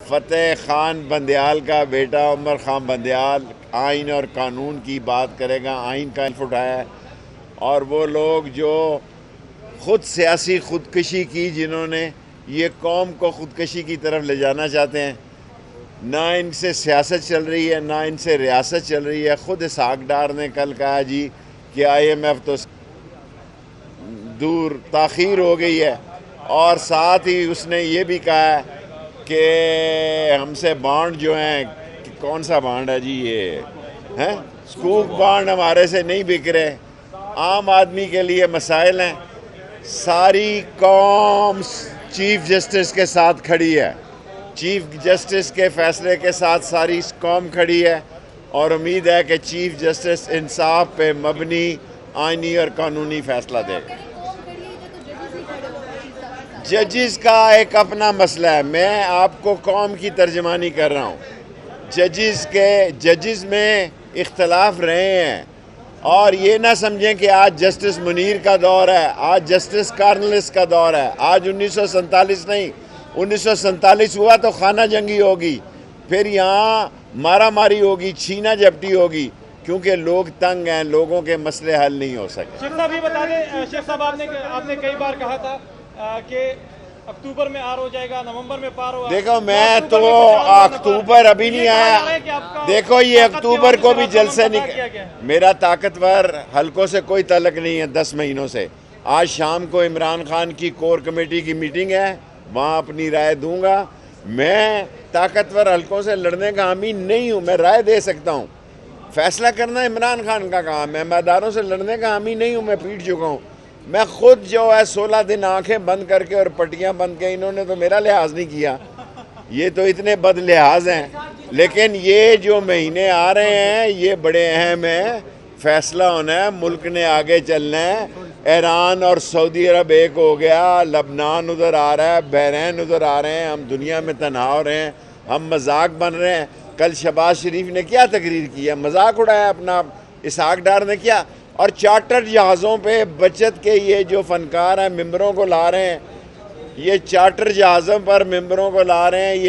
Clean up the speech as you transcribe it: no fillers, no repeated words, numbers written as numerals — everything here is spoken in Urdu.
فتح خان بندیال کا بیٹا عمر خان بندیال آئین اور قانون کی بات کرے گا، آئین کا حلف اٹھایا ہے، اور وہ لوگ جو خود سیاسی خودکشی کی، جنہوں نے یہ قوم کو خودکشی کی طرف لے جانا چاہتے ہیں، نہ ان سے سیاست چل رہی ہے، نہ ان سے ریاست چل رہی ہے۔ خود اسحاق ڈار نے کل کہا جی کہ IMF تو دور تاخیر ہو گئی ہے، اور ساتھ ہی اس نے یہ بھی کہا ہے کہ ہم سے بانڈ جو ہیں، کون سا بانڈ ہے جی یہ سکوک بانڈ ہمارے سے نہیں بک رہے۔ عام آدمی کے لیے مسائل ہیں، ساری قوم چیف جسٹس کے ساتھ کھڑی ہے، چیف جسٹس کے فیصلے کے ساتھ ساری قوم کھڑی ہے، اور امید ہے کہ چیف جسٹس انصاف پہ مبنی آئینی اور قانونی فیصلہ دے گا۔ ججز کا ایک اپنا مسئلہ ہے، میں آپ کو قوم کی ترجمانی کر رہا ہوں۔ ججز میں اختلاف رہے ہیں، اور یہ نہ سمجھیں کہ آج جسٹس منیر کا دور ہے، آج جسٹس کارنلس کا دور ہے، آج 1947 نہیں، 1947 ہوا تو خانہ جنگی ہوگی، پھر یہاں مارا ماری ہوگی، چھینا جھپٹی ہوگی، کیونکہ لوگ تنگ ہیں، لوگوں کے مسئلے حل نہیں ہو سکے۔ شیخ صاحب یہ بتا دیں، شیخ صاحب آپ نے کئی بار کہا تھا کہ اکتوبر میں آر ہو جائے گا، نومبر میں پار ہوگا۔ دیکھو میں تو اکتوبر ابھی نہیں آیا، دیکھو یہ اکتوبر کو بھی جلد سے میرا طاقتور حلقوں سے کوئی تعلق نہیں ہے 10 مہینوں سے۔ آج شام کو عمران خان کی کور کمیٹی کی میٹنگ ہے، وہاں اپنی رائے دوں گا۔ میں طاقتور حلقوں سے لڑنے کا حامی نہیں ہوں، میں رائے دے سکتا ہوں، فیصلہ کرنا عمران خان کا کام ہے، میں داروں سے لڑنے کا حامی نہیں ہوں، میں پیٹ چکا ہوں۔ میں خود جو ہے 16 دن آنکھیں بند کر کے اور پٹیاں بند کے، انہوں نے تو میرا لحاظ نہیں کیا، یہ تو اتنے بد لحاظ ہیں۔ لیکن یہ جو مہینے آ رہے ہیں یہ بڑے اہم ہیں، فیصلہ ہونا ہے، ملک نے آگے چلنا ہے۔ ایران اور سعودی عرب ایک ہو گیا، لبنان ادھر آ رہا ہے، بحرین ادھر آ رہے ہیں، ہم دنیا میں تنہا ہو رہے ہیں، ہم مذاق بن رہے ہیں۔ کل شہباز شریف نے کیا تقریر کی ہے، مذاق اڑایا اپنا، اسحاق ڈار نے کیا، اور چارٹر جہازوں پہ بچت کے یہ جو فنکار ہیں ممبروں کو لا رہے ہیں، یہ چارٹر جہازوں پر ممبروں کو لا رہے ہیں، یہ